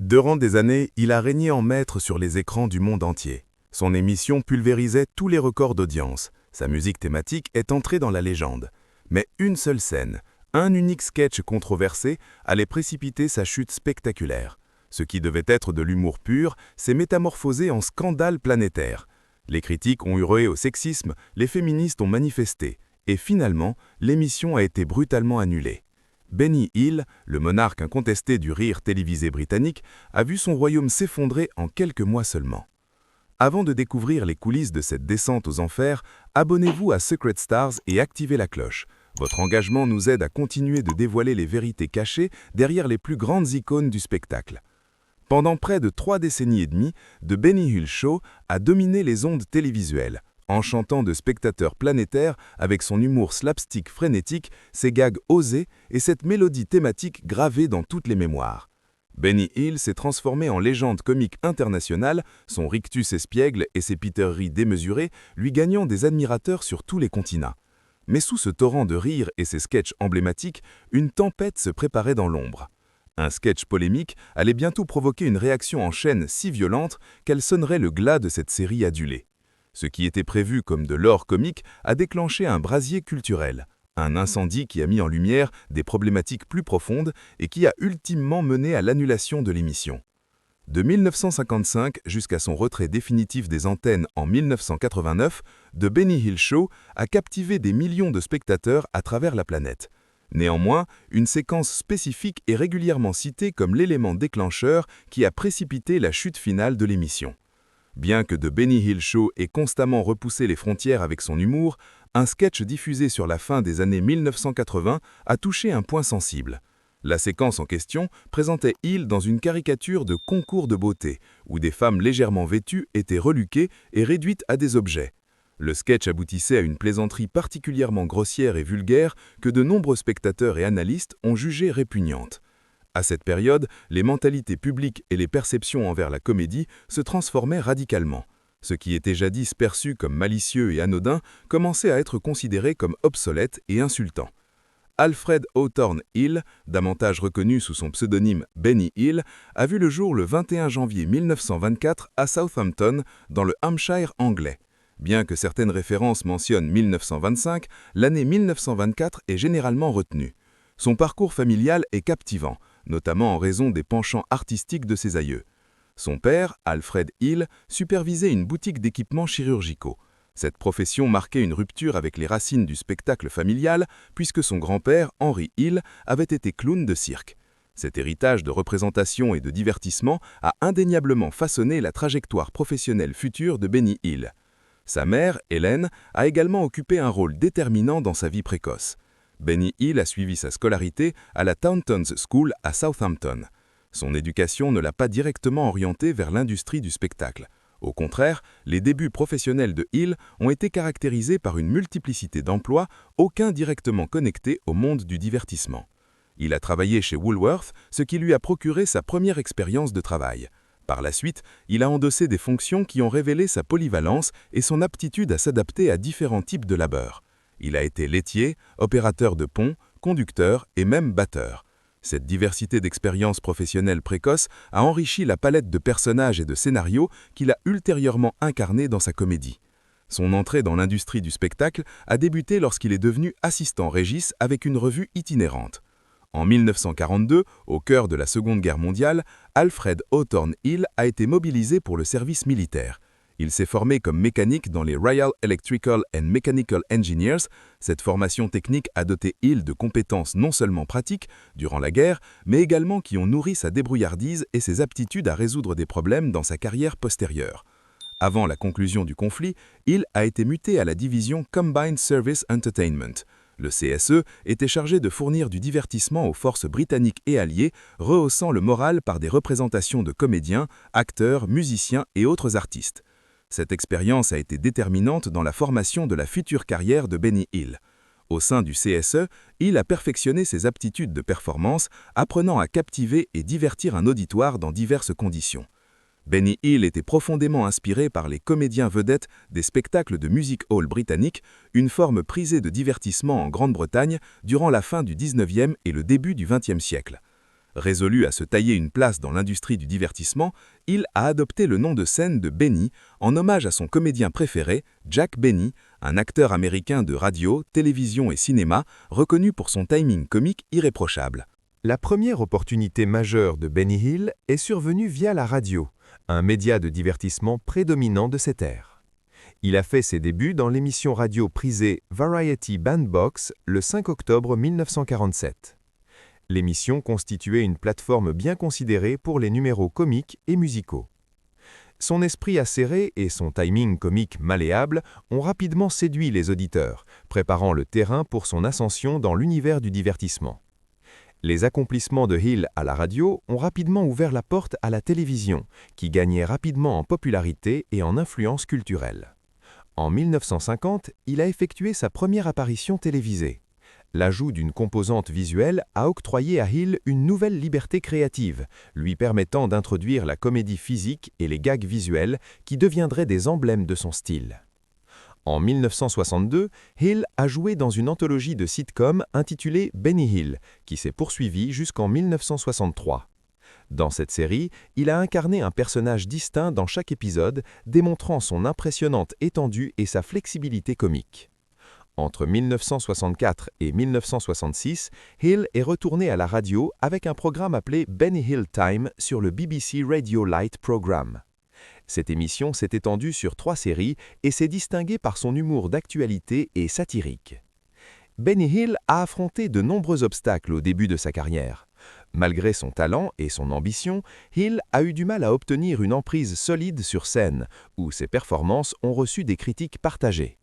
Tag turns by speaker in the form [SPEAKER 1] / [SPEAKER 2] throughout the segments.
[SPEAKER 1] Durant des années, il a régné en maître sur les écrans du monde entier. Son émission pulvérisait tous les records d'audience. Sa musique thématique est entrée dans la légende. Mais une seule scène, un unique sketch controversé allait précipiter sa chute spectaculaire. Ce qui devait être de l'humour pur s'est métamorphosé en scandale planétaire. Les critiques ont hurlé au sexisme, les féministes ont manifesté. Et finalement, l'émission a été brutalement annulée. Benny Hill, le monarque incontesté du rire télévisé britannique, a vu son royaume s'effondrer en quelques mois seulement. Avant de découvrir les coulisses de cette descente aux enfers, abonnez-vous à Secret Stars et activez la cloche. Votre engagement nous aide à continuer de dévoiler les vérités cachées derrière les plus grandes icônes du spectacle. Pendant près de 3 décennies et demie, The Benny Hill Show a dominé les ondes télévisuelles, enchantant de spectateurs planétaires avec son humour slapstick frénétique, ses gags osés et cette mélodie thématique gravée dans toutes les mémoires. Benny Hill s'est transformé en légende comique internationale, son rictus espiègle et ses pitoreries démesurées lui gagnant des admirateurs sur tous les continents. Mais sous ce torrent de rire et ses sketchs emblématiques, une tempête se préparait dans l'ombre. Un sketch polémique allait bientôt provoquer une réaction en chaîne si violente qu'elle sonnerait le glas de cette série adulée. Ce qui était prévu comme de l'or comique a déclenché un brasier culturel, un incendie qui a mis en lumière des problématiques plus profondes et qui a ultimement mené à l'annulation de l'émission. De 1955 jusqu'à son retrait définitif des antennes en 1989, The Benny Hill Show a captivé des millions de spectateurs à travers la planète. Néanmoins, une séquence spécifique est régulièrement citée comme l'élément déclencheur qui a précipité la chute finale de l'émission. Bien que The Benny Hill Show ait constamment repoussé les frontières avec son humour, un sketch diffusé sur la fin des années 1980 a touché un point sensible. La séquence en question présentait Hill dans une caricature de concours de beauté, où des femmes légèrement vêtues étaient reluquées et réduites à des objets. Le sketch aboutissait à une plaisanterie particulièrement grossière et vulgaire que de nombreux spectateurs et analystes ont jugée répugnante. À cette période, les mentalités publiques et les perceptions envers la comédie se transformaient radicalement. Ce qui était jadis perçu comme malicieux et anodin commençait à être considéré comme obsolète et insultant. Alfred Hawthorne Hill, davantage reconnu sous son pseudonyme Benny Hill, a vu le jour le 21 janvier 1924 à Southampton, dans le Hampshire anglais. Bien que certaines références mentionnent 1925, l'année 1924 est généralement retenue. Son parcours familial est captivant, notamment en raison des penchants artistiques de ses aïeux. Son père, Alfred Hill, supervisait une boutique d'équipements chirurgicaux. Cette profession marquait une rupture avec les racines du spectacle familial, puisque son grand-père, Henry Hill, avait été clown de cirque. Cet héritage de représentation et de divertissement a indéniablement façonné la trajectoire professionnelle future de Benny Hill. Sa mère, Helen, a également occupé un rôle déterminant dans sa vie précoce. Benny Hill a suivi sa scolarité à la Taunton's School à Southampton. Son éducation ne l'a pas directement orienté vers l'industrie du spectacle. Au contraire, les débuts professionnels de Hill ont été caractérisés par une multiplicité d'emplois, aucun directement connecté au monde du divertissement. Il a travaillé chez Woolworth, ce qui lui a procuré sa première expérience de travail. Par la suite, il a endossé des fonctions qui ont révélé sa polyvalence et son aptitude à s'adapter à différents types de labeur. Il a été laitier, opérateur de pont, conducteur et même batteur. Cette diversité d'expériences professionnelles précoces a enrichi la palette de personnages et de scénarios qu'il a ultérieurement incarnés dans sa comédie. Son entrée dans l'industrie du spectacle a débuté lorsqu'il est devenu assistant régisse avec une revue itinérante. En 1942, au cœur de la Seconde Guerre mondiale, Alfred Hawthorne Hill a été mobilisé pour le service militaire. Il s'est formé comme mécanique dans les Royal Electrical and Mechanical Engineers. Cette formation technique a doté Hill de compétences non seulement pratiques durant la guerre, mais également qui ont nourri sa débrouillardise et ses aptitudes à résoudre des problèmes dans sa carrière postérieure. Avant la conclusion du conflit, Hill a été muté à la division Combined Service Entertainment. Le CSE était chargé de fournir du divertissement aux forces britanniques et alliées, rehaussant le moral par des représentations de comédiens, acteurs, musiciens et autres artistes. Cette expérience a été déterminante dans la formation de la future carrière de Benny Hill. Au sein du CSE, Hill a perfectionné ses aptitudes de performance, apprenant à captiver et divertir un auditoire dans diverses conditions. Benny Hill était profondément inspiré par les comédiens vedettes des spectacles de music hall britanniques, une forme prisée de divertissement en Grande-Bretagne durant la fin du XIXe et le début du XXe siècle. Résolu à se tailler une place dans l'industrie du divertissement, Hill a adopté le nom de scène de Benny en hommage à son comédien préféré, Jack Benny, un acteur américain de radio, télévision et cinéma reconnu pour son timing comique irréprochable.
[SPEAKER 2] La première opportunité majeure de Benny Hill est survenue via la radio, un média de divertissement prédominant de cette ère. Il a fait ses débuts dans l'émission radio prisée Variety Bandbox le 5 octobre 1947. L'émission constituait une plateforme bien considérée pour les numéros comiques et musicaux. Son esprit acéré et son timing comique malléable ont rapidement séduit les auditeurs, préparant le terrain pour son ascension dans l'univers du divertissement. Les accomplissements de Hill à la radio ont rapidement ouvert la porte à la télévision, qui gagnait rapidement en popularité et en influence culturelle. En 1950, il a effectué sa première apparition télévisée. L'ajout d'une composante visuelle a octroyé à Hill une nouvelle liberté créative, lui permettant d'introduire la comédie physique et les gags visuels qui deviendraient des emblèmes de son style. En 1962, Hill a joué dans une anthologie de sitcom intitulée Benny Hill, qui s'est poursuivie jusqu'en 1963. Dans cette série, il a incarné un personnage distinct dans chaque épisode, démontrant son impressionnante étendue et sa flexibilité comique. Entre 1964 et 1966, Hill est retourné à la radio avec un programme appelé Benny Hill Time sur le BBC Radio Light Programme. Cette émission s'est étendue sur 3 séries et s'est distinguée par son humour d'actualité et satirique. Benny Hill a affronté de nombreux obstacles au début de sa carrière. Malgré son talent et son ambition, Hill a eu du mal à obtenir une emprise solide sur scène, où ses performances ont reçu des critiques partagées.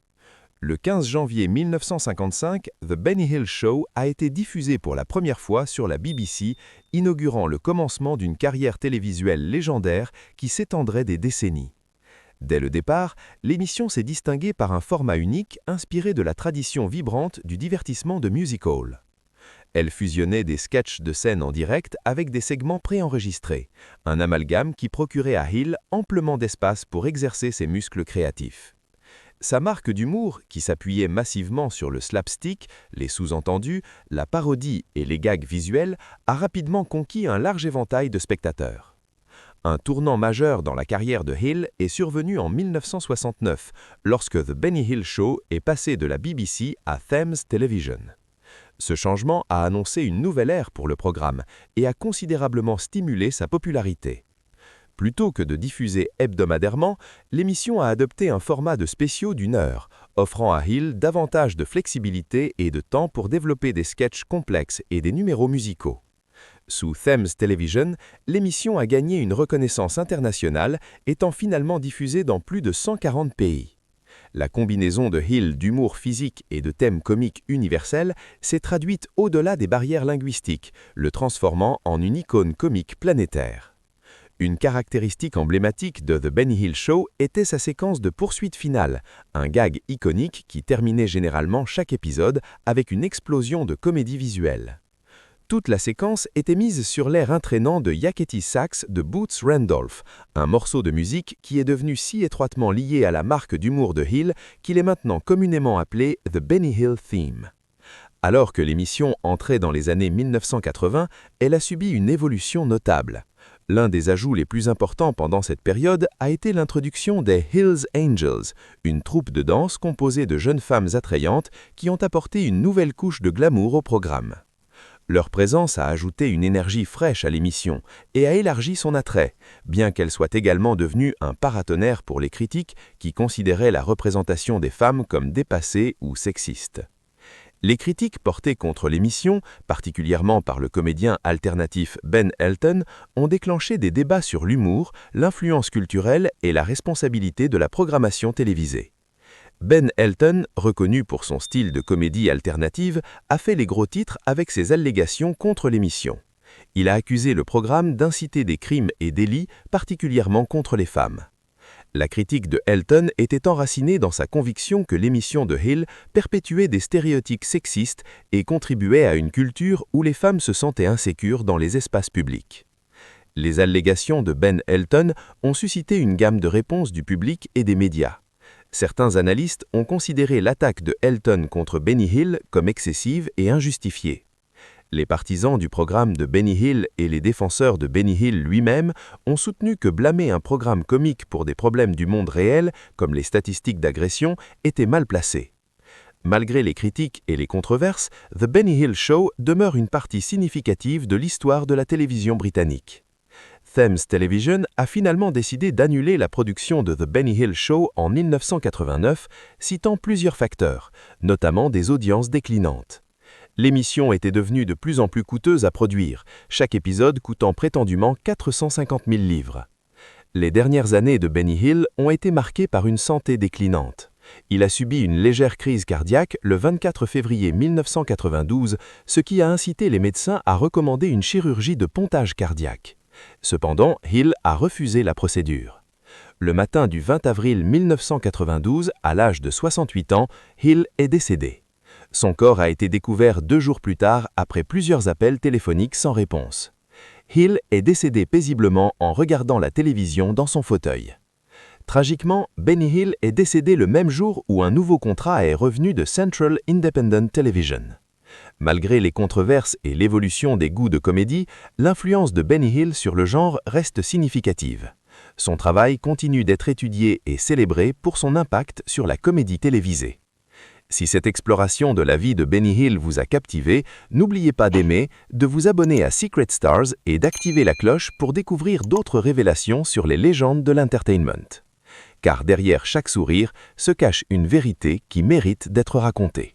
[SPEAKER 2] Le 15 janvier 1955, The Benny Hill Show a été diffusé pour la première fois sur la BBC, inaugurant le commencement d'une carrière télévisuelle légendaire qui s'étendrait des décennies. Dès le départ, l'émission s'est distinguée par un format unique inspiré de la tradition vibrante du divertissement de music hall. Elle fusionnait des sketchs de scène en direct avec des segments préenregistrés, un amalgame qui procurait à Hill amplement d'espace pour exercer ses muscles créatifs. Sa marque d'humour, qui s'appuyait massivement sur le slapstick, les sous-entendus, la parodie et les gags visuels, a rapidement conquis un large éventail de spectateurs. Un tournant majeur dans la carrière de Hill est survenu en 1969, lorsque The Benny Hill Show est passé de la BBC à Thames Television. Ce changement a annoncé une nouvelle ère pour le programme et a considérablement stimulé sa popularité. Plutôt que de diffuser hebdomadairement, l'émission a adopté un format de spéciaux d'1 heure, offrant à Hill davantage de flexibilité et de temps pour développer des sketchs complexes et des numéros musicaux. Sous Thames Television, l'émission a gagné une reconnaissance internationale, étant finalement diffusée dans plus de 140 pays. La combinaison de Hill d'humour physique et de thèmes comiques universels s'est traduite au-delà des barrières linguistiques, le transformant en une icône comique planétaire. Une caractéristique emblématique de The Benny Hill Show était sa séquence de poursuite finale, un gag iconique qui terminait généralement chaque épisode avec une explosion de comédie visuelle. Toute la séquence était mise sur l'air entraînant de Yakety Sax de Boots Randolph, un morceau de musique qui est devenu si étroitement lié à la marque d'humour de Hill qu'il est maintenant communément appelé The Benny Hill Theme. Alors que l'émission entrait dans les années 1980, elle a subi une évolution notable. L'un des ajouts les plus importants pendant cette période a été l'introduction des Hills Angels, une troupe de danse composée de jeunes femmes attrayantes qui ont apporté une nouvelle couche de glamour au programme. Leur présence a ajouté une énergie fraîche à l'émission et a élargi son attrait, bien qu'elle soit également devenue un paratonnerre pour les critiques qui considéraient la représentation des femmes comme dépassée ou sexiste. Les critiques portées contre l'émission, particulièrement par le comédien alternatif Ben Elton, ont déclenché des débats sur l'humour, l'influence culturelle et la responsabilité de la programmation télévisée. Ben Elton, reconnu pour son style de comédie alternative, a fait les gros titres avec ses allégations contre l'émission. Il a accusé le programme d'inciter des crimes et délits, particulièrement contre les femmes. La critique de Elton était enracinée dans sa conviction que l'émission de Hill perpétuait des stéréotypes sexistes et contribuait à une culture où les femmes se sentaient insécures dans les espaces publics. Les allégations de Ben Elton ont suscité une gamme de réponses du public et des médias. Certains analystes ont considéré l'attaque de Elton contre Benny Hill comme excessive et injustifiée.
[SPEAKER 1] Les partisans du programme de Benny Hill et les défenseurs de Benny Hill lui-même ont soutenu que blâmer un programme comique pour des problèmes du monde réel, comme les statistiques d'agression, était mal placé. Malgré les critiques et les controverses, The Benny Hill Show demeure une partie significative de l'histoire de la télévision britannique. Thames Television a finalement décidé d'annuler la production de The Benny Hill Show en 1989, citant plusieurs facteurs, notamment des audiences déclinantes. L'émission était devenue de plus en plus coûteuse à produire, chaque épisode coûtant prétendument 450 000 livres. Les dernières années de Benny Hill ont été marquées par une santé déclinante. Il a subi une légère crise cardiaque le 24 février 1992, ce qui a incité les médecins à recommander une chirurgie de pontage cardiaque. Cependant, Hill a refusé la procédure. Le matin du 20 avril 1992, à l'âge de 68 ans, Hill est décédé. Son corps a été découvert 2 jours plus tard après plusieurs appels téléphoniques sans réponse. Hill est décédé paisiblement en regardant la télévision dans son fauteuil. Tragiquement, Benny Hill est décédé le même jour où un nouveau contrat est revenu de Central Independent Television. Malgré les controverses et l'évolution des goûts de comédie, l'influence de Benny Hill sur le genre reste significative. Son travail continue d'être étudié et célébré pour son impact sur la comédie télévisée. Si cette exploration de la vie de Benny Hill vous a captivé, n'oubliez pas d'aimer, de vous abonner à Secret Stars et d'activer la cloche pour découvrir d'autres révélations sur les légendes de l'entertainment. Car derrière chaque sourire se cache une vérité qui mérite d'être racontée.